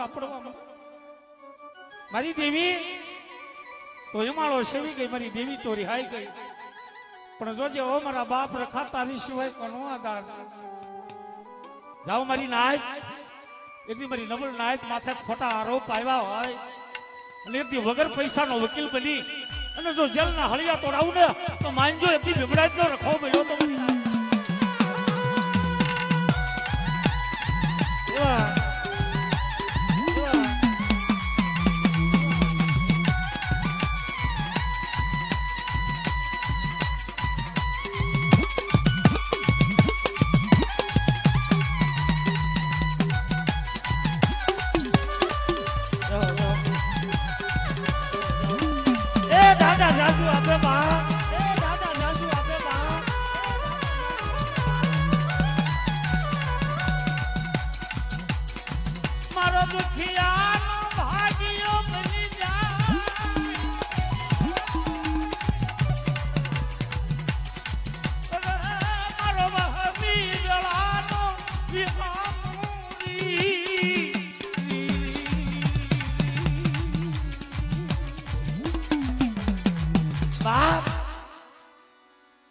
દારૂડા પડવા મારી દેવી તો હિમાળો સેવી ગઈ, મારી દેવી તો રિહાઈ ગઈ. પણ જોજે ઓ મારા બાપ રખાતા ની સિવાય કોનો આધાર. જાઓ મારી નાયક, એકદી મારી નબળ નાયક માથે ખોટા આરોપ આવ્યા હોય અને એકદી વગર પૈસાનો વકીલ બની અને જો જેલના હળિયા તોડાવું ને તો માનજો એકદી બિબડાજ નો રખો મળ્યો તો મારી નાયક.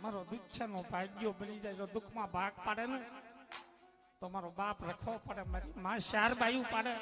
મારો દીક્ષાનો ભાગ્યો બની જાય, જો દુઃખમાં ભાગ પાડે ને તો મારો બાપ રખવો પડે, મારી માં ચાર બાયું પાડે.